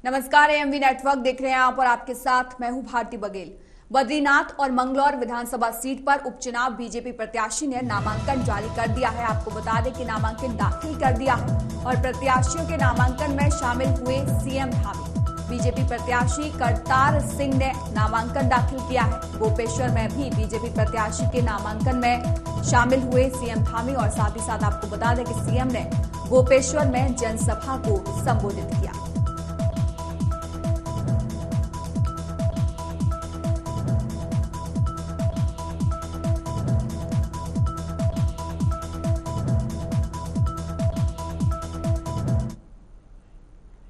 नमस्कार, AMV network देख रहे हैं आप और आपके साथ मैं हूं भारती बघेल। बद्रीनाथ और मंगलौर विधानसभा सीट पर उपचुनाव बीजेपी प्रत्याशी ने नामांकन जारी कर दिया है। आपको बता दें कि नामांकन दाखिल कर दिया है और प्रत्याशियों के नामांकन में शामिल हुए सीएम धामी। बीजेपी प्रत्याशी करतार सिंह ने नामांकन दाखिल किया है। गोपेश्वर में भी बीजेपी प्रत्याशी के नामांकन में शामिल हुए सीएम धामी और साथ ही साथ आपको बता दें कि सीएम ने गोपेश्वर में जनसभा को संबोधित किया।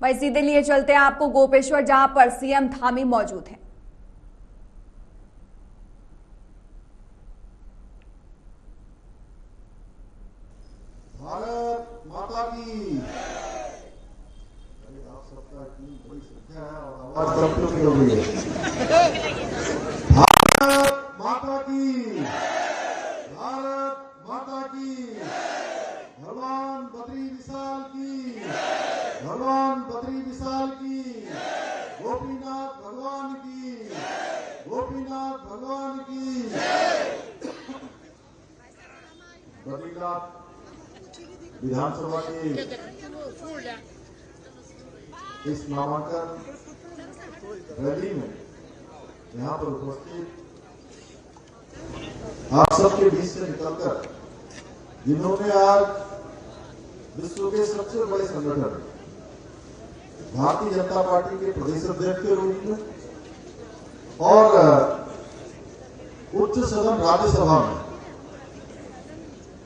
भाई सीधे लिए चलते हैं आपको गोपेश्वर, जहां पर सीएम धामी मौजूद हैं। भारत माता की आप सबका इतनी बड़ी संख्या है और आवाज कम क्यों हो रही है? भारत माता की, भारत माता की, भगवान बद्री विशाल की, भगवान बद्री विशाल की, गोपीनाथ भगवान की, गोपीनाथ भगवान की। बद्रीनाथ विधानसभा के इस नामांकन रैली में यहाँ पर उपस्थित आप सबके बीच से निकलकर जिन्होंने आज विश्व के सबसे बड़े संगठन भारतीय जनता पार्टी के प्रदेश अध्यक्ष के रूप में और उच्च सदन राज्यसभा में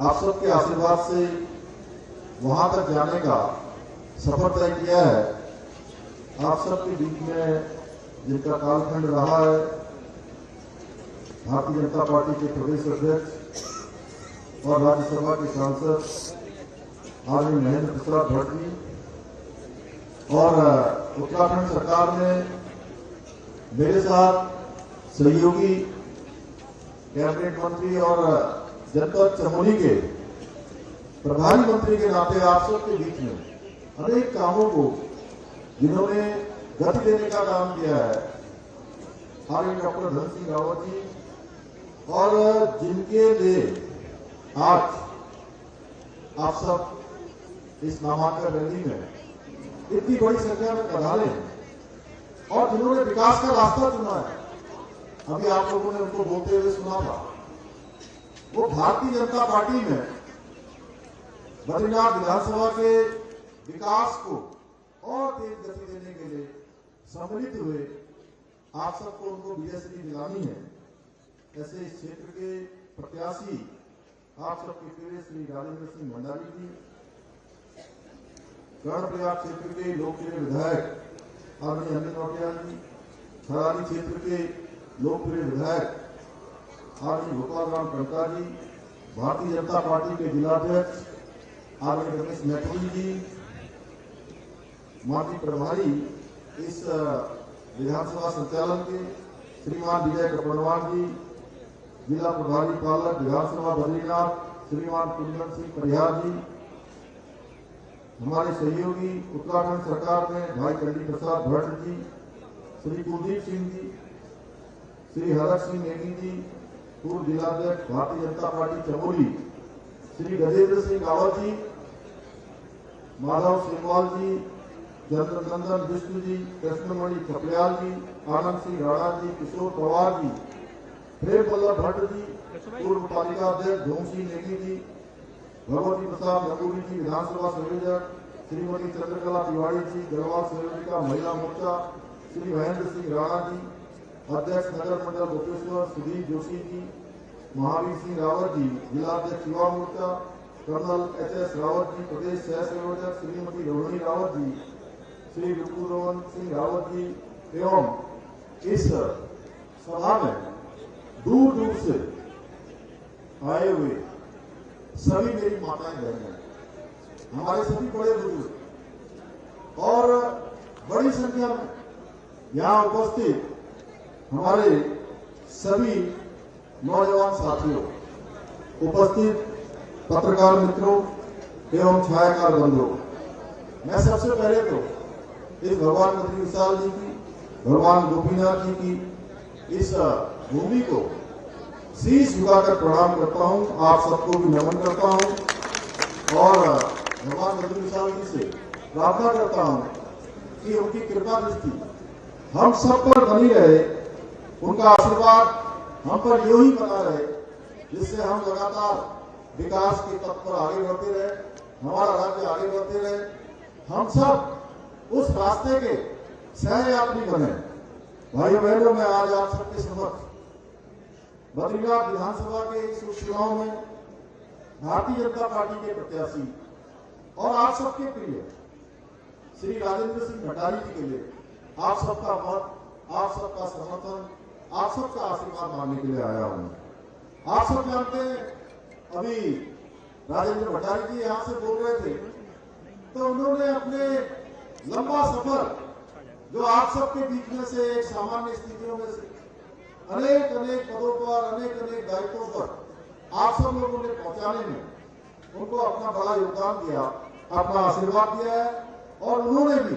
आप सबके आशीर्वाद से वहां तक जाने का सफर तय किया है। आप सबके बीच में जिनका कालखंड रहा है, भारतीय जनता पार्टी के प्रदेश अध्यक्ष और राज्यसभा के सांसद आदरणीय महेंद्र प्रसाद भट्ट जी और उत्तराखंड सरकार में मेरे साथ सहयोगी कैबिनेट मंत्री और जनपद चमोली के प्रभारी मंत्री के नाते आप सबके बीच में अनेक कामों को जिन्होंने गति देने का काम किया है, आदरणीय डॉक्टर धन सिंह रावत जी, और जिनके लिए आज आप सब इस नामांकन रैली में इतनी बड़ी संख्या में पधारे हैं और जिन्होंने विकास का रास्ता चुना है। अभी आप लोगों ने उनको बोलते हुए सुना था। वो भारतीय जनता पार्टी में बद्रीनाथ विधानसभा के विकास को और तेज गति देने के लिए सम्मिलित हुए। आप सबको उनको विजयश्री दिलानी है। ऐसे इस क्षेत्र के प्रत्याशी आप सबके प्रिय श्री राजेंद्र सिंह भंडारी जी, कर्णप्रयाग क्षेत्र के लोकप्रिय विधायक आदरणीय अमित नौटियाल जी, थराली क्षेत्र के लोकप्रिय विधायक आदरणीय गोपाल राम कड़का जी, भारतीय जनता पार्टी के जिलाध्यक्ष आदरणीय रमेश मैथुरी जी, माजी प्रभारी इस विधानसभा संचालन के श्रीमान विजय कपड़वाल जी, जिला प्रभारी पालक विधानसभा बद्रीनाथ श्रीमान कुंदन सिंह परिहार जी, हमारे सहयोगी उत्तराखंड सरकार में भाई चंडी प्रसाद भट्ट जी, श्री कुलदीप सिंह जी, श्री हरक सिंह नेगी जी, पूर्व जिलाध्यक्ष भारतीय जनता पार्टी चमोली, श्री गजेंद्र सिंह रावत जी, माधव सिंहवाल जी, चंद्रनंदन विष्णु जी, कृष्णमणि कपलियाल जी, आनंद सिंह राणा जी, किशोर पवार जी, प्रेम वल्लभ भट्ट जी, पूर्व पालिका अध्यक्ष धूम सिंह नेगी जी, भगवती प्रसाद नगूरी जी, विधानसभा संयोजक श्रीमती चंद्रकला तिवारी जी, गढ़वाल संयोजिका महिला मोर्चा श्री महेंद्र सिंह राणा जी, अध्यक्ष नगर मंडल गोपेश्वर सुधीर जोशी जी, महावीर सिंह रावत जी, जिलाध्यक्ष युवा मोर्चा कर्नल एच.एस. रावत जी, प्रदेश सह संयोजक श्रीमती रोहिणी रावत जी, श्री विपुल सिंह रावत जी एवं इस सभा में दूर दूर से आए हुए सभी मेरी माताएं बहनें, हमारे सभी बड़े बुजुर्ग और बड़ी संख्या में यहाँ उपस्थित हमारे सभी नौजवान साथियों, उपस्थित पत्रकार मित्रों एवं छायाकार बंधुओं, मैं सबसे पहले तो इस भगवान बद्री विशाल जी की, भगवान गोपीनाथ जी की इस भूमि को शीश झुकाकर प्रणाम करता हूं। आप सबको भी नमन करता हूं और भगवान बद्री विशाल जी से प्रार्थना करता हूं कि उनकी कृपा दृष्टि हम सब पर बनी रहे, उनका आशीर्वाद हम पर यूं ही बना रहे, जिससे हम लगातार विकास के पथ पर आगे बढ़ते रहे, हमारा राज्य आगे बढ़ते रहे, हम सब उस रास्ते के सहयात्री बने। भाइयों बहनों, मैं आज आप सबके समक्ष बद्रीनाथ विधानसभा के इस उपचुनाव में भारतीय जनता पार्टी के प्रत्याशी और आप सबके प्रिय श्री राजेंद्र सिंह भंडारी जी के लिए आप सबका मत, आप सबका समर्थन, आप सबका आशीर्वाद मांगने के लिए आया हूं। आप सब जानते हैं, अभी राजेंद्र भंडारी जी यहां से बोल रहे थे तो उन्होंने अपने लंबा सफर जो आप सबके बीच में से एक सामान्य स्थितियों में से अनेक अनेक पदों पर, अनेक अनेक दायित्वों पर आप सब लोगों ने पहुंचाने में उनको अपना बड़ा योगदान दिया, अपना आशीर्वाद दिया है और उन्होंने भी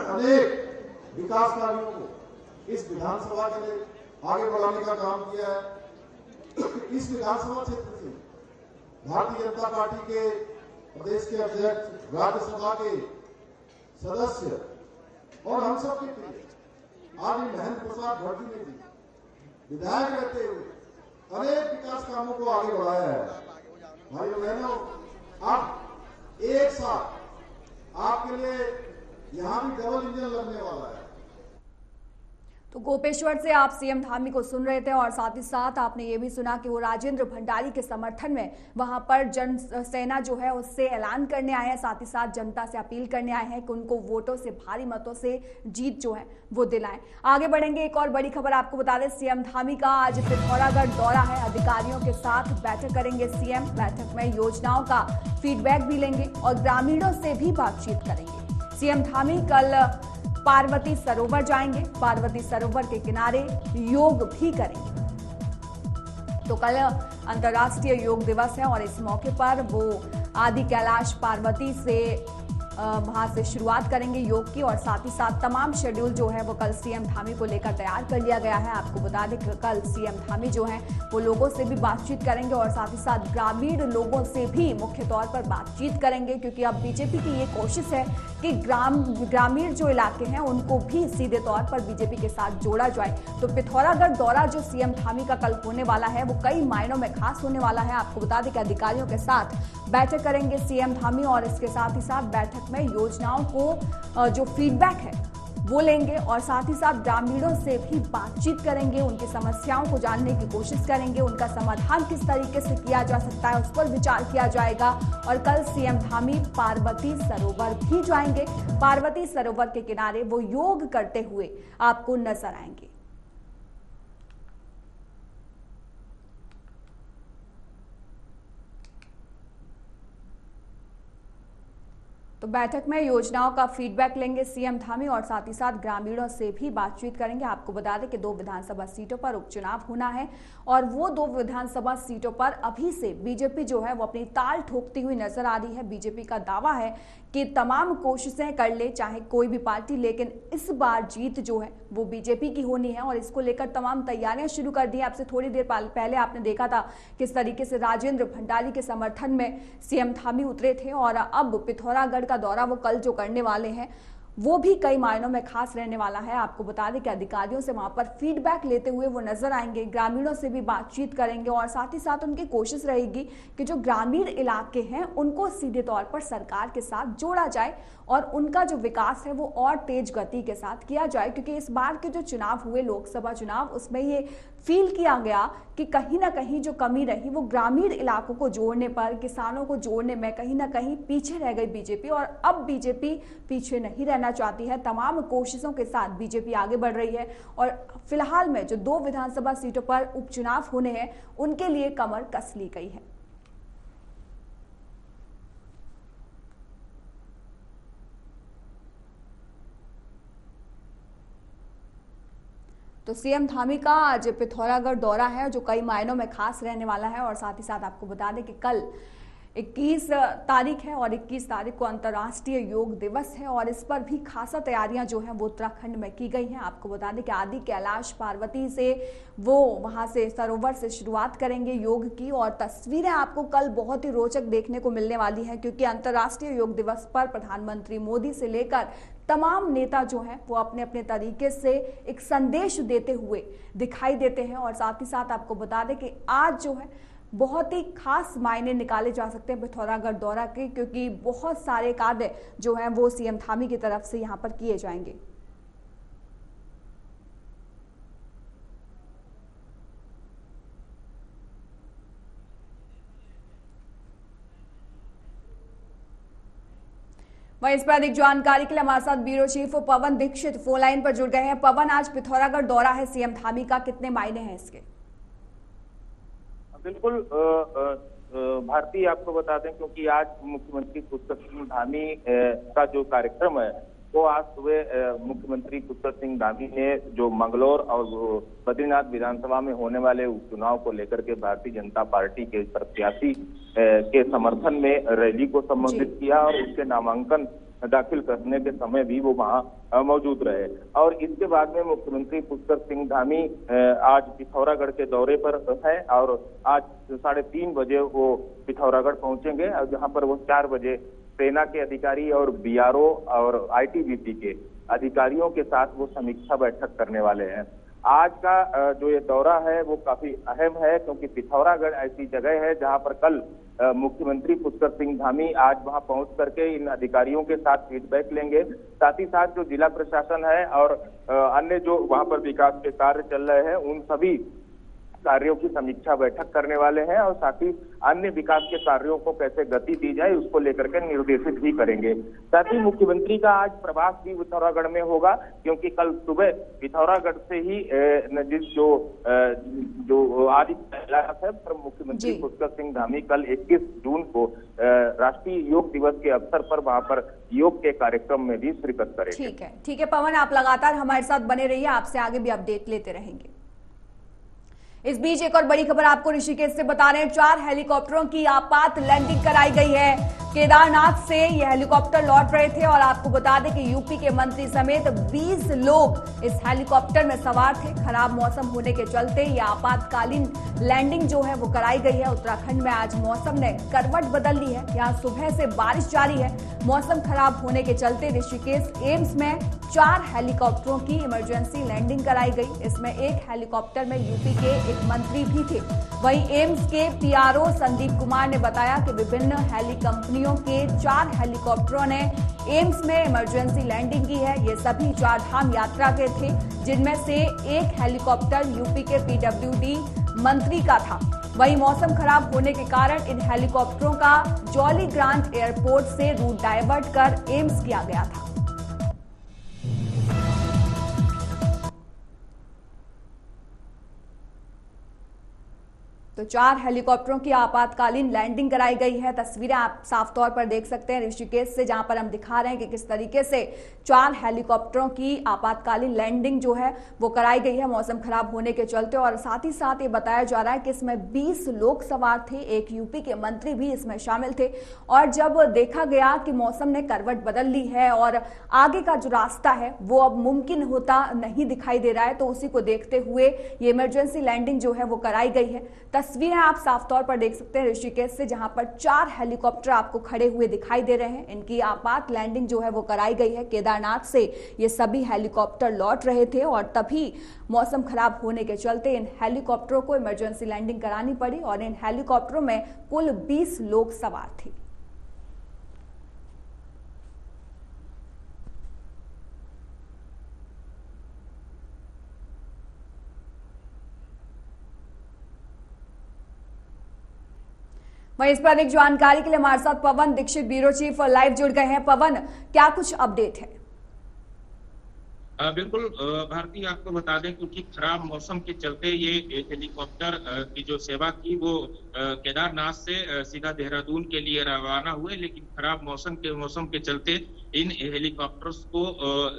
अनेक विकास कार्यों को इस विधानसभा के लिए आगे बढ़ाने का काम किया है। इस विधानसभा क्षेत्र से भारतीय जनता पार्टी के प्रदेश के अध्यक्ष, राज्यसभा के सदस्य और हम सब के प्रिय आदि महेंद्र प्रसाद भट्टी ने भी विधायक रहते हुए अनेक विकास कामों को आगे बढ़ाया है। भाइयों बहनों, अब एक साथ आपके लिए यहां भी डबल इंजन लगने वाला है। तो गोपेश्वर से आप सीएम धामी को सुन रहे थे और साथ ही साथ आपने ये भी सुना कि वो राजेंद्र भंडारी के समर्थन में वहां पर जन सेना जो है उससे ऐलान करने आए हैं, साथ ही साथ जनता से अपील करने आए हैं कि उनको वोटों से, भारी मतों से जीत जो है वो दिलाएं। आगे बढ़ेंगे, एक और बड़ी खबर आपको बता दें, सीएम धामी का आज पिथौरागढ़ दौरा है, अधिकारियों के साथ बैठक करेंगे सीएम। बैठक में योजनाओं का फीडबैक भी लेंगे और ग्रामीणों से भी बातचीत करेंगे। सीएम धामी कल पार्वती सरोवर जाएंगे, पार्वती सरोवर के किनारे योग भी करेंगे। तो कल अंतर्राष्ट्रीय योग दिवस है और इस मौके पर वो आदि कैलाश पार्वती से वहां से शुरुआत करेंगे योग की और साथ ही साथ तमाम शेड्यूल जो है वो कल सीएम धामी को लेकर तैयार कर लिया गया है। आपको बता दें कि कल सीएम धामी जो है वो लोगों से भी बातचीत करेंगे और साथ ही साथ ग्रामीण लोगों से भी मुख्य तौर पर बातचीत करेंगे, क्योंकि अब बीजेपी की ये कोशिश है कि ग्रामीण जो इलाके हैं उनको भी सीधे तौर पर बीजेपी के साथ जोड़ा जाए। तो पिथौरागढ़ दौरा जो सीएम धामी का कल होने वाला है वो कई मायनों में खास होने वाला है। आपको बता दें कि अधिकारियों के साथ बैठक करेंगे सीएम धामी और इसके साथ ही साथ बैठक में योजनाओं को जो फीडबैक है वो लेंगे और साथ ही साथ ग्रामीणों से भी बातचीत करेंगे, उनकी समस्याओं को जानने की कोशिश करेंगे, उनका समाधान किस तरीके से किया जा सकता है उस पर विचार किया जाएगा। और कल सीएम धामी पार्वती सरोवर भी जाएंगे, पार्वती सरोवर के किनारे वो योग करते हुए आपको नजर आएंगे। तो बैठक में योजनाओं का फीडबैक लेंगे सीएम धामी और साथ ही साथ ग्रामीणों से भी बातचीत करेंगे। आपको बता दें कि 2 विधानसभा सीटों पर उपचुनाव होना है और वो 2 विधानसभा सीटों पर अभी से बीजेपी जो है वो अपनी ताल ठोकती हुई नजर आ रही है। बीजेपी का दावा है कि तमाम कोशिशें कर ले चाहे कोई भी पार्टी, लेकिन इस बार जीत जो है वो बीजेपी की होनी है और इसको लेकर तमाम तैयारियां शुरू कर दी है। आपसे थोड़ी देर पहले आपने देखा था किस तरीके से राजेंद्र भंडारी के समर्थन में सीएम धामी उतरे थे और अब पिथौरागढ़ का दौरा वो कल जो करने वाले हैं वो भी कई मायनों में खास रहने वाला है। आपको बता दें कि अधिकारियों से वहां पर फीडबैक लेते हुए वो नजर आएंगे, ग्रामीणों से भी बातचीत करेंगे और साथ ही साथ उनकी कोशिश रहेगी कि जो ग्रामीण इलाके हैं उनको सीधे तौर पर सरकार के साथ जोड़ा जाए और उनका जो विकास है वो और तेज गति के साथ किया जाए, क्योंकि इस बार के जो चुनाव हुए लोकसभा चुनाव उसमें ये फील किया गया कि कहीं ना कहीं जो कमी रही वो ग्रामीण इलाकों को जोड़ने पर, किसानों को जोड़ने में कहीं ना कहीं पीछे रह गई बीजेपी और अब बीजेपी पीछे नहीं रहना चाहती है। तमाम कोशिशों के साथ बीजेपी आगे बढ़ रही है और फिलहाल में जो 2 विधानसभा सीटों पर उपचुनाव होने हैं उनके लिए कमर कस ली गई है। तो सीएम धामी का आज पिथौरागढ़ दौरा है जो कई मायनों में खास रहने वाला है और साथ ही साथ आपको बता दें कि कल 21 तारीख है और 21 तारीख को अंतर्राष्ट्रीय योग दिवस है और इस पर भी खासा तैयारियां जो हैं वो उत्तराखंड में की गई हैं। आपको बता दें कि आदि कैलाश पार्वती से वो वहां से सरोवर से शुरुआत करेंगे योग की और तस्वीरें आपको कल बहुत ही रोचक देखने को मिलने वाली हैं, क्योंकि अंतर्राष्ट्रीय योग दिवस पर प्रधानमंत्री मोदी से लेकर तमाम नेता जो हैं वो अपने अपने तरीके से एक संदेश देते हुए दिखाई देते हैं। और साथ ही साथ आपको बता दें कि आज जो है बहुत ही खास मायने निकाले जा सकते हैं पिथौरागढ़ दौरा के, क्योंकि बहुत सारे कार्य जो हैं वो सीएम धामी की तरफ से यहां पर किए जाएंगे। वहीं इस पर अधिक जानकारी के लिए हमारे साथ ब्यूरो चीफ पवन दीक्षित फोन लाइन पर जुड़ गए हैं। पवन, आज पिथौरागढ़ दौरा है सीएम धामी का, कितने मायने हैं इसके? बिल्कुल भारती, आपको बता दें क्योंकि आज मुख्यमंत्री पुष्कर सिंह धामी का जो कार्यक्रम है वो आज सुबह मुख्यमंत्री पुष्कर सिंह धामी ने जो मंगलौर और बद्रीनाथ विधानसभा में होने वाले उपचुनाव को लेकर के भारतीय जनता पार्टी के प्रत्याशी के समर्थन में रैली को संबोधित किया और उसके नामांकन दाखिल करने के समय भी वो वहां मौजूद रहे। और इसके बाद में मुख्यमंत्री पुष्कर सिंह धामी आज पिथौरागढ़ के दौरे पर है और आज 3:30 बजे वो पिथौरागढ़ पहुंचेंगे और जहां पर वो 4 बजे सेना के अधिकारी और बीआरओ और आईटीबीपी के अधिकारियों के साथ वो समीक्षा बैठक करने वाले हैं। आज का जो ये दौरा है वो काफी अहम है, क्योंकि पिथौरागढ़ ऐसी जगह है जहां पर कल मुख्यमंत्री पुष्कर सिंह धामी आज वहां पहुंच करके इन अधिकारियों के साथ फीडबैक लेंगे। साथ ही साथ जो जिला प्रशासन है और अन्य जो वहां पर विकास के कार्य चल रहे हैं उन सभी कार्यों की समीक्षा बैठक करने वाले हैं और साथ ही अन्य विकास के कार्यों को कैसे गति दी जाए उसको लेकर के निर्देशित भी करेंगे। साथ ही मुख्यमंत्री का आज प्रवास भी पिथौरागढ़ में होगा, क्योंकि कल सुबह पिथौरागढ़ से ही जो आदि कैलाश है पर मुख्यमंत्री पुष्कर सिंह धामी कल 21 जून को राष्ट्रीय योग दिवस के अवसर पर वहां पर योग के कार्यक्रम में भी शिरकत करेंगे। ठीक है पवन, आप लगातार हमारे साथ बने रहिए, आपसे आगे भी अपडेट लेते रहेंगे। इस बीच एक और बड़ी खबर आपको ऋषिकेश से बता रहे हैं। 4 हेलीकॉप्टरों की आपात लैंडिंग कराई गई है। केदारनाथ से ये हेलीकॉप्टर लौट रहे थे और आपको बता दें कि यूपी के मंत्री समेत 20 लोग इस हेलीकॉप्टर में सवार थे। खराब मौसम होने के चलते ये आपातकालीन लैंडिंग जो है वो कराई गई है। उत्तराखंड में आज मौसम ने करवट बदल ली है। यहाँ सुबह से बारिश जारी है। मौसम खराब होने के चलते ऋषिकेश एम्स में 4 हेलीकॉप्टरों की इमरजेंसी लैंडिंग कराई गई। इसमें एक हेलीकॉप्टर में यूपी के एक मंत्री भी थे। वहीं एम्स के पीआरओ संदीप कुमार ने बताया कि विभिन्न हेली कंपनियों के 4 हेलीकॉप्टरों ने एम्स में इमरजेंसी लैंडिंग की है। ये सभी 4 धाम यात्रा के थे, जिनमें से एक हेलीकॉप्टर यूपी के पीडब्ल्यूडी मंत्री का था। वहीं मौसम खराब होने के कारण इन हेलीकॉप्टरों का जॉली ग्रांट एयरपोर्ट से रूट डाइवर्ट कर एम्स किया गया था। तो 4 हेलीकॉप्टरों की आपातकालीन लैंडिंग कराई गई है। तस्वीरें आप साफ तौर पर देख सकते हैं ऋषिकेश से, जहां पर हम दिखा रहे हैं कि किस तरीके से 4 हेलीकॉप्टरों की आपातकालीन लैंडिंग जो है वो कराई गई है मौसम खराब होने के चलते। और साथ ही साथ ये बताया जा रहा है कि इसमें 20 लोग सवार थे, एक यूपी के मंत्री भी इसमें शामिल थे। और जब देखा गया कि मौसम ने करवट बदल ली है और आगे का जो रास्ता है वो अब मुमकिन होता नहीं दिखाई दे रहा है, तो उसी को देखते हुए ये इमरजेंसी लैंडिंग जो है वो कराई गई है। तस्वीरें आप साफ तौर पर देख सकते हैं ऋषिकेश से, जहां पर 4 हेलीकॉप्टर आपको खड़े हुए दिखाई दे रहे हैं। इनकी आपात लैंडिंग जो है वो कराई गई है। केदारनाथ से ये सभी हेलीकॉप्टर लौट रहे थे और तभी मौसम खराब होने के चलते इन हेलीकॉप्टरों को इमरजेंसी लैंडिंग करानी पड़ी और इन हेलीकॉप्टरों में कुल 20 लोग सवार थे। वहीं इस पर अधिक जानकारी के लिए हमारे साथ पवन दीक्षित ब्यूरो चीफ लाइव जुड़ गए हैं। पवन, क्या कुछ अपडेट है? बिल्कुल भारती, आपको बता दें क्योंकि खराब मौसम के चलते ये हेलीकॉप्टर की जो सेवा की वो केदारनाथ से सीधा देहरादून के लिए रवाना हुए, लेकिन खराब मौसम के चलते इन हेलीकॉप्टर्स को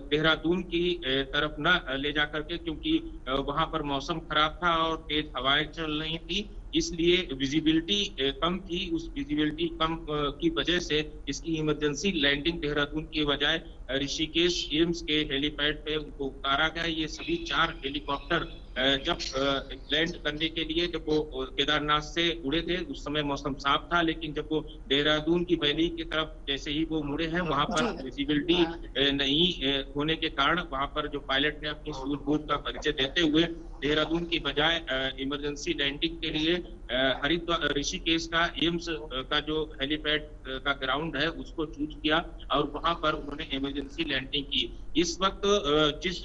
देहरादून की तरफ न ले जाकर के, क्योंकि वहां पर मौसम खराब था और तेज हवाएं चल रही थी, इसलिए विजिबिलिटी कम थी। उस विजिबिलिटी कम की वजह से इसकी इमरजेंसी लैंडिंग देहरादून की बजाय ऋषिकेश एम्स के हेलीपैड पे उनको उतारा गया। ये सभी 4 हेलीकॉप्टर जब लैंड करने के लिए जब वो केदारनाथ से उड़े थे उस समय मौसम साफ था, लेकिन जब वो देहरादून की वैली की तरफ जैसे ही वो मुड़े हैं वहां पर विजिबिलिटी नहीं होने के कारण वहां पर जो पायलट ने अपनी सूझबूझ का परिचय देते हुए देहरादून की बजाय इमरजेंसी लैंडिंग के लिए हरिद्वार ऋषिकेश का एम्स का जो हेलीपैड का ग्राउंड है उसको चूज किया और वहां पर उन्होंने इमरजेंसी लैंडिंग की। इस वक्त जिस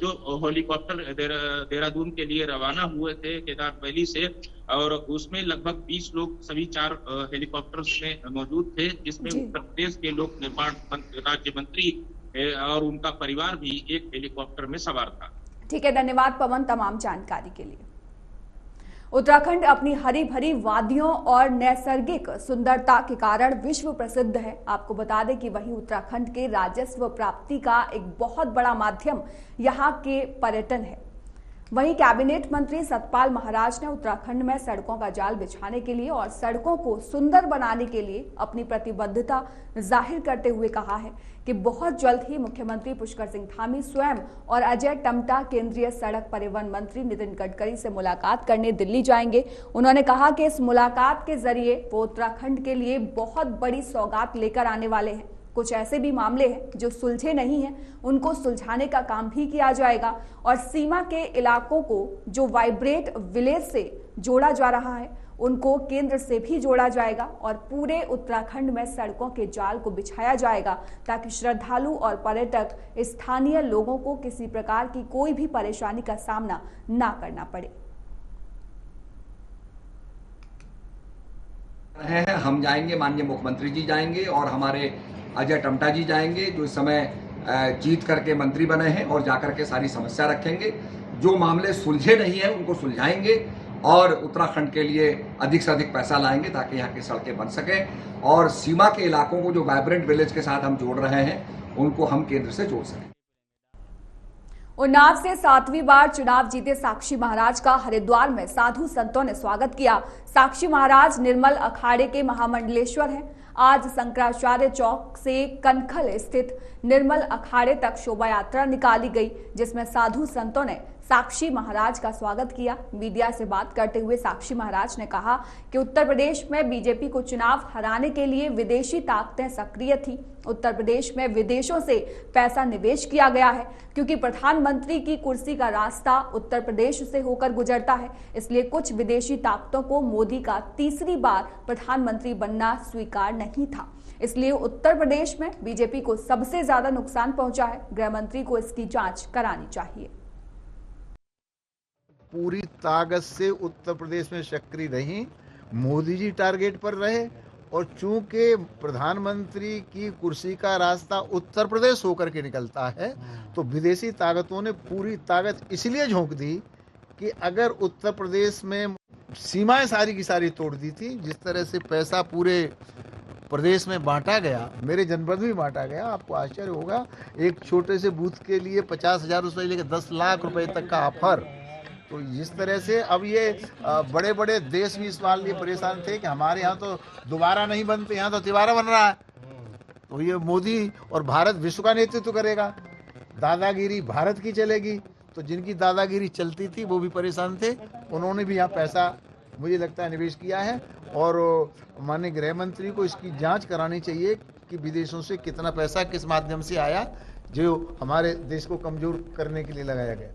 जो हेलीकॉप्टर देहरादून के लिए रवाना हुए थे केदार वैली से, और उसमें लगभग 20 लोग सभी 4 हेलीकॉप्टर्स में मौजूद थे, जिसमें उत्तर प्रदेश के लोक निर्माण राज्य मंत्री और उनका परिवार भी एक हेलीकॉप्टर में सवार था। ठीक है, धन्यवाद पवन तमाम जानकारी के लिए। उत्तराखंड अपनी हरी भरी वादियों और नैसर्गिक सुंदरता के कारण विश्व प्रसिद्ध है। आपको बता दें कि वहीं उत्तराखंड के राजस्व प्राप्ति का एक बहुत बड़ा माध्यम यहाँ के पर्यटन है। वहीं कैबिनेट मंत्री सतपाल महाराज ने उत्तराखंड में सड़कों का जाल बिछाने के लिए और सड़कों को सुंदर बनाने के लिए अपनी प्रतिबद्धता जाहिर करते हुए कहा है कि बहुत जल्द ही मुख्यमंत्री पुष्कर सिंह धामी स्वयं और अजय टम्टा केंद्रीय सड़क परिवहन मंत्री नितिन गडकरी से मुलाकात करने दिल्ली जाएंगे। उन्होंने कहा कि इस मुलाकात के जरिए वो उत्तराखंड के लिए बहुत बड़ी सौगात लेकर आने वाले हैं। कुछ ऐसे भी मामले हैं जो सुलझे नहीं हैं, उनको सुलझाने का काम भी किया जाएगा और सीमा के इलाकों को जो वाइब्रेट विलेज से जोड़ा जा रहा है उनको केंद्र से भी जोड़ा जाएगा और पूरे उत्तराखंड में सड़कों के जाल को बिछाया जाएगा ताकि श्रद्धालु और पर्यटक स्थानीय लोगों को किसी प्रकार की कोई भी परेशानी का सामना ना करना पड़े। हम जाएंगे, माननीय मुख्यमंत्री जी जाएंगे और हमारे अजय टम्टा जी जाएंगे जो इस समय जीत करके मंत्री बने हैं और जाकर के सारी समस्या रखेंगे। जो मामले सुलझे नहीं है उनको सुलझाएंगे और उत्तराखंड के लिए अधिक से अधिक पैसा लाएंगे ताकि यहाँ की सड़कें बन सकें और सीमा के इलाकों को जो वाइब्रेंट विलेज के साथ हम जोड़ रहे हैं उनको हम केंद्र से जोड़ सकें। उन्नाव से 7वीं बार चुनाव जीते साक्षी महाराज का हरिद्वार में साधु संतों ने स्वागत किया। साक्षी महाराज निर्मल अखाड़े के महामंडलेश्वर हैं। आज शंकराचार्य चौक से कनखल स्थित निर्मल अखाड़े तक शोभा यात्रा निकाली गई, जिसमें साधु संतों ने साक्षी महाराज का स्वागत किया। मीडिया से बात करते हुए साक्षी महाराज ने कहा कि उत्तर प्रदेश में बीजेपी को चुनाव हराने के लिए विदेशी ताकतें सक्रिय थी। उत्तर प्रदेश में विदेशों से पैसा निवेश किया गया है क्योंकि प्रधानमंत्री की कुर्सी का रास्ता उत्तर प्रदेश से होकर गुजरता है, इसलिए कुछ विदेशी ताकतों को मोदी का तीसरी बार प्रधानमंत्री बनना स्वीकार नहीं था। इसलिए उत्तर प्रदेश में बीजेपी को सबसे ज्यादा नुकसान पहुंचा है। गृह मंत्री को इसकी जांच करानी चाहिए। पूरी ताकत से उत्तर प्रदेश में सक्रिय रही, मोदी जी टारगेट पर रहे और चूंकि प्रधानमंत्री की कुर्सी का रास्ता उत्तर प्रदेश होकर के निकलता है तो विदेशी ताकतों ने पूरी ताकत इसलिए झोंक दी कि अगर उत्तर प्रदेश में सीमाएं सारी की सारी तोड़ दी थी, जिस तरह से पैसा पूरे प्रदेश में बांटा गया, मेरे जनपद में बांटा गया, आपको आश्चर्य होगा एक छोटे से बूथ के लिए 50,000 रुपये लेकर 10 लाख रुपए तक का ऑफर। तो इस तरह से अब ये बड़े बड़े देश भी इस बात लिए परेशान थे कि हमारे यहाँ तो दोबारा नहीं बनते, यहाँ तो तिबारा बन रहा है। तो ये मोदी और भारत विश्व का नेतृत्व करेगा, दादागिरी भारत की चलेगी। तो जिनकी दादागिरी चलती थी वो भी परेशान थे, उन्होंने भी यहाँ पैसा मुझे लगता है निवेश किया है और माननीय गृह मंत्री को इसकी जांच करानी चाहिए कि विदेशों से कितना पैसा किस माध्यम से आया जो हमारे देश को कमजोर करने के लिए लगाया गया।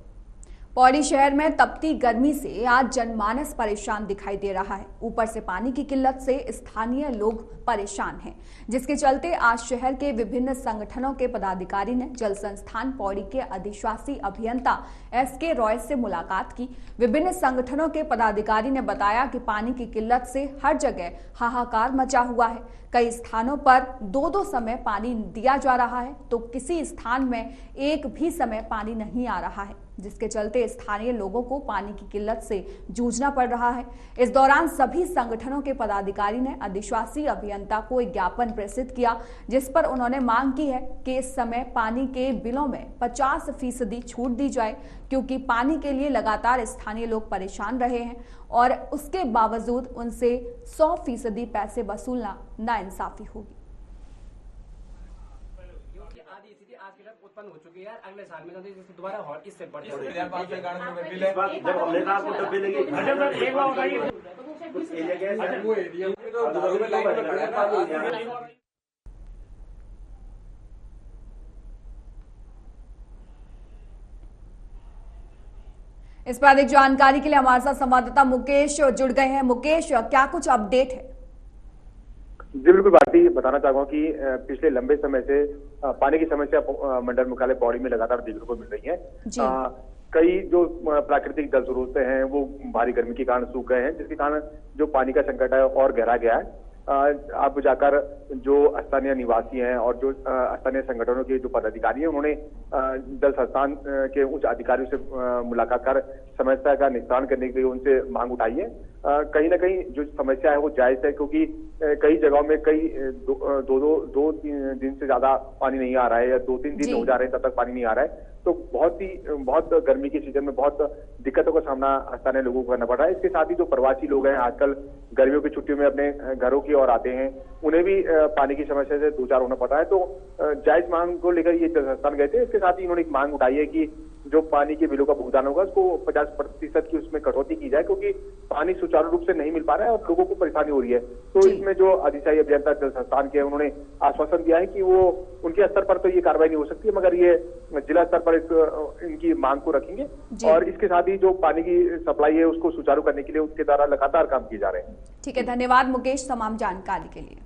पौड़ी शहर में तपती गर्मी से आज जनमानस परेशान दिखाई दे रहा है। ऊपर से पानी की किल्लत से स्थानीय लोग परेशान हैं, जिसके चलते आज शहर के विभिन्न संगठनों के पदाधिकारी ने जल संस्थान पौड़ी के अधिशासी अभियंता SK रॉय से मुलाकात की। विभिन्न संगठनों के पदाधिकारी ने बताया कि पानी की किल्लत से हर जगह हाहाकार मचा हुआ है। कई स्थानों पर 2-2 समय पानी दिया जा रहा है तो किसी स्थान में एक भी समय पानी नहीं आ रहा है, जिसके चलते स्थानीय लोगों को पानी की किल्लत से जूझना पड़ रहा है। इस दौरान सभी संगठनों के पदाधिकारी ने अधिशासी अभियंता को एक ज्ञापन प्रेषित किया, जिस पर उन्होंने मांग की है कि इस समय पानी के बिलों में 50% छूट दी जाए, क्योंकि पानी के लिए लगातार स्थानीय लोग परेशान रहे हैं और उसके बावजूद उनसे 100% पैसे वसूलना नाइंसाफी होगी। आज के तक उत्पन्न हो चुकी है, अगले साल में दोबारा और इससे बढ़ जब हमने कहा आपको डब्बे लगे इस पर अधिक जानकारी के लिए हमारे साथ संवाददाता मुकेश जुड़ गए हैं। मुकेश, क्या कुछ अपडेट है? जी बिल्कुल भारती, बताना चाहूंगा कि पिछले लंबे समय से पानी की समस्या मंडल मुख्यालय पौड़ी में लगातार देखने को मिल रही है। कई जो प्राकृतिक जल स्रोत हैं वो भारी गर्मी के कारण सूख गए हैं, जिसके कारण जो पानी का संकट है और गहरा गया है। आप जाकर जो स्थानीय निवासी हैं और जो स्थानीय संगठनों के जो पदाधिकारी हैं, उन्होंने जल संस्थान के उच्च अधिकारियों से मुलाकात कर समस्या का निस्तारण करने के लिए उनसे मांग उठाई है। कहीं ना कहीं जो समस्या है वो जायज है, क्योंकि कई जगहों में दो दिन से ज्यादा पानी नहीं आ रहा है या 2-3 दिन हो जा रहे हैं तब तक पानी नहीं आ रहा है। तो बहुत गर्मी के सीजन में बहुत दिक्कतों का सामना स्थानीय लोगों को करना पड़ रहा है। इसके साथ ही जो प्रवासी लोग हैं आजकल गर्मियों की छुट्टियों में अपने घरों की ओर आते हैं, उन्हें भी पानी की समस्या से दो चार होना पड़ रहा है। तो जायज मांग को लेकर ये जल संस्थान गए थे। इसके साथ ही उन्होंने एक मांग उठाई है कि जो पानी के बिलों का भुगतान होगा उसको 50% की उसमें कटौती की जाए, क्योंकि पानी सुचारू रूप से नहीं मिल पा रहा है और लोगों को परेशानी हो रही है। तो इसमें जो अधिशासी अभियंता जल संस्थान के उन्होंने आश्वासन दिया है कि वो उनके स्तर पर तो ये कार्रवाई नहीं हो सकती है, मगर ये जिला स्तर पर इनकी मांग को रखेंगे और इसके साथ ही जो पानी की सप्लाई है उसको सुचारू करने के लिए उसके द्वारा लगातार काम किए जा रहे हैं। ठीक है, धन्यवाद मुकेश तमाम जानकारी के लिए।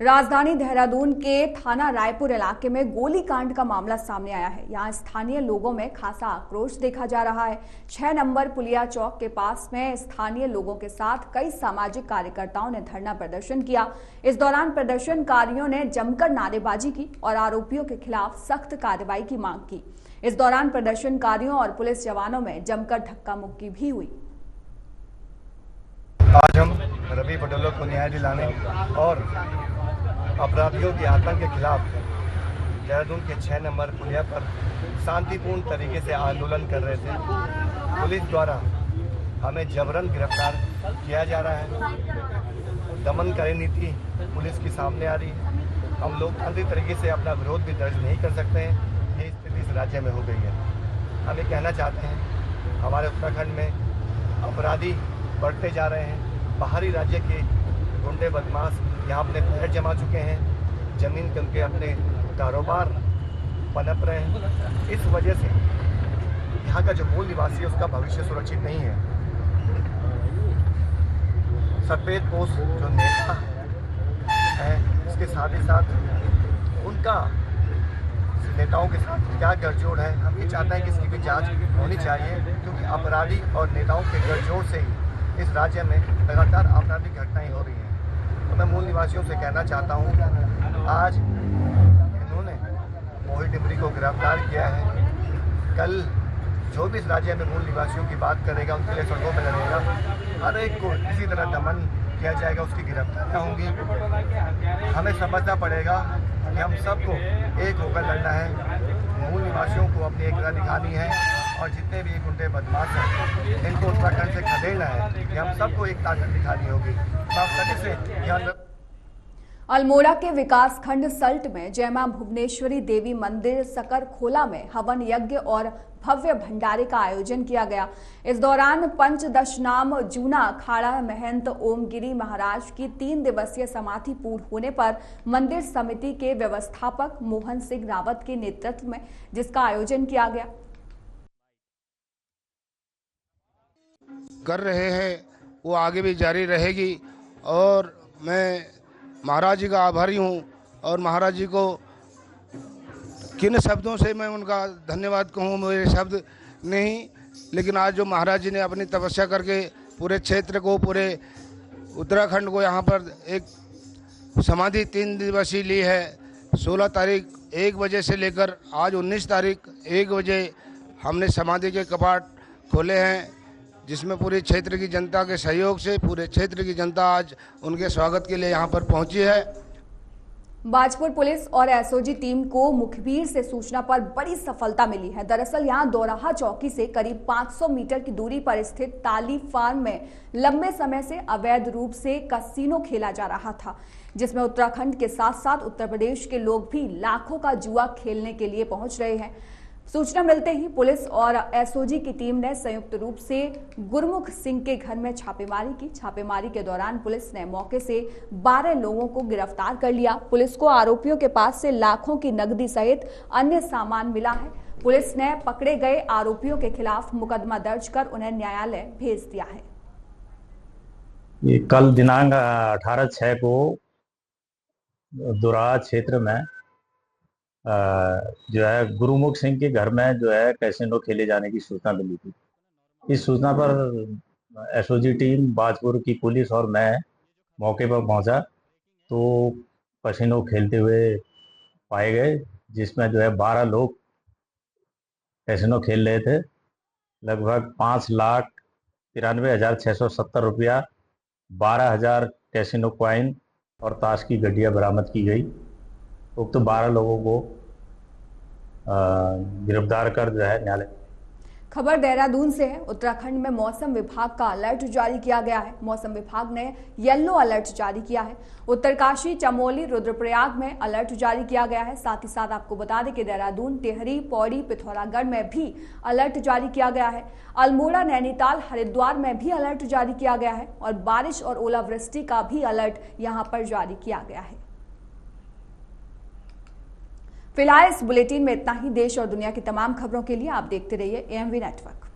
राजधानी देहरादून के थाना रायपुर इलाके में गोलीकांड का मामला सामने आया है। यहां स्थानीय लोगों में खासा आक्रोश देखा जा रहा है। 6 नंबर पुलिया चौक के पास में स्थानीय लोगों के साथ कई सामाजिक कार्यकर्ताओं ने धरना प्रदर्शन किया। इस दौरान प्रदर्शनकारियों ने जमकर नारेबाजी की और आरोपियों के खिलाफ सख्त कार्रवाई की मांग की। इस दौरान प्रदर्शनकारियों और पुलिस जवानों में जमकर धक्का मुक्की भी हुई। आज हम रवि पटेलों को न्याय दिलाने और अपराधियों के आतंक के खिलाफ देहरादून के 6 नंबर पुलिया पर शांतिपूर्ण तरीके से आंदोलन कर रहे थे। पुलिस द्वारा हमें जबरन गिरफ्तार किया जा रहा है। दमनकारी नीति पुलिस के सामने आ रही है। हम लोकतांत्रिक तरीके से अपना विरोध भी दर्ज नहीं कर सकते हैं। ये स्थिति इस राज्य में हो गई है। हम ये कहना चाहते हैं, हमारे उत्तराखंड में अपराधी बढ़ते जा रहे हैं। बाहरी राज्य के गुंडे बदमाश यहाँ अपने पैर जमा चुके हैं। जमीन के उनके अपने कारोबार पनप रहे हैं। इस वजह से यहाँ का जो मूल निवासी है उसका भविष्य सुरक्षित नहीं है। सफेद पोष जो नेता है, इसके साथ ही साथ उनका नेताओं के साथ क्या गठजोड़ है, हम ये चाहते हैं कि इसकी भी जांच होनी चाहिए, क्योंकि अपराधी और नेताओं के गठजोड़ से ही इस राज्य में लगातार आपराधिक घटनाएं हो रही हैं। तो मैं मूल निवासियों से कहना चाहता हूँ, आज इन्होंने मोहित डिमरी को गिरफ्तार किया है। कल जो भी इस राज्य में मूल निवासियों की बात करेगा उनके लिए सड़कों में लड़ेगा। हर एक को इसी तरह दमन किया जाएगा, उसकी गिरफ्तारियाँ होंगी। हमें समझना पड़ेगा कि हम सबको एक होकर लड़ना है। मूल निवासियों को अपनी एकता दिखानी है और जितने भी गुंडे बदमाश हैं इनको उत्तराखंड से खदेड़ना है। कि हम सबको एक ताकत दिखानी होगी। आप सभी से ध्यान रख। अल्मोड़ा के विकास खंड सल्ट में जय मां भुवनेश्वरी देवी मंदिर सकरखोला में हवन यज्ञ और भव्य भंडारे का आयोजन किया गया। इस दौरान पंचदशनाम जूना अखाड़ा महंत ओमगिरी महाराज की 3 दिवसीय समाधि पूर्ण होने पर मंदिर समिति के व्यवस्थापक मोहन सिंह रावत के नेतृत्व में जिसका आयोजन किया गया। कर रहे हैं वो आगे भी जारी रहेगी और मैं महाराज जी का आभारी हूँ और महाराज जी को किन शब्दों से मैं उनका धन्यवाद कहूँ, मेरे शब्द नहीं, लेकिन आज जो महाराज जी ने अपनी तपस्या करके पूरे क्षेत्र को, पूरे उत्तराखंड को यहाँ पर एक समाधि 3 दिवसीय ली है। 16 तारीख 1 बजे से लेकर आज 19 तारीख 1 बजे हमने समाधि के कपाट खोले हैं, जिसमें पूरे क्षेत्र की जनता के सहयोग से पूरे क्षेत्र की जनता आज उनके स्वागत के लिए यहाँ पर पहुँची है। बाजपुर पुलिस और एसओजी टीम को मुखबिर से सूचना पर बड़ी सफलता मिली है। दरअसल यहां दोराहा चौकी से करीब 500 मीटर की दूरी पर स्थित ताली फार्म में लंबे समय से अवैध रूप से कैसीनो खेला जा रहा था, जिसमें उत्तराखंड के साथ साथ उत्तर प्रदेश के लोग भी लाखों का जुआ खेलने के लिए पहुंच रहे हैं। सूचना मिलते ही पुलिस और एसओजी की टीम ने संयुक्त रूप से गुरमुख सिंह के घर में छापेमारी की। छापेमारी के दौरान पुलिस ने मौके से 12 लोगों को गिरफ्तार कर लिया। पुलिस को आरोपियों के पास से लाखों की नकदी सहित अन्य सामान मिला है। पुलिस ने पकड़े गए आरोपियों के खिलाफ मुकदमा दर्ज कर उन्हें न्यायालय भेज दिया है। ये कल दिनांक 18/6 को दोराहा क्षेत्र में जो है गुरुमुख सिंह के घर में जो है कैसीनो खेले जाने की सूचना मिली थी। इस सूचना पर एसओजी टीम, बाजपुर की पुलिस और मैं मौके पर पहुंचा तो कैसीनो खेलते हुए पाए गए, जिसमें जो है 12 लोग कैसीनो खेल रहे थे। लगभग 5,93,670 रुपया, 12,000 कैसीनो कॉइन और ताश की गड्डियाँ बरामद की गई। उक्त 12 लोगों को गिरफ्तार कर जो है न्यायालय। खबर देहरादून से है। उत्तराखंड में मौसम विभाग का अलर्ट जारी किया गया है। मौसम विभाग ने येलो अलर्ट जारी किया है। उत्तरकाशी, चमोली, रुद्रप्रयाग में अलर्ट जारी किया गया है। साथ ही साथ आपको बता दें कि देहरादून, टिहरी, पौड़ी, पिथौरागढ़ में भी अलर्ट जारी किया गया है। अल्मोड़ा, नैनीताल, हरिद्वार में भी अलर्ट जारी किया गया है और बारिश और ओलावृष्टि का भी अलर्ट यहाँ पर जारी किया गया है। फिलहाल इस बुलेटिन में इतना ही। देश और दुनिया की तमाम खबरों के लिए आप देखते रहिए एएमवी नेटवर्क।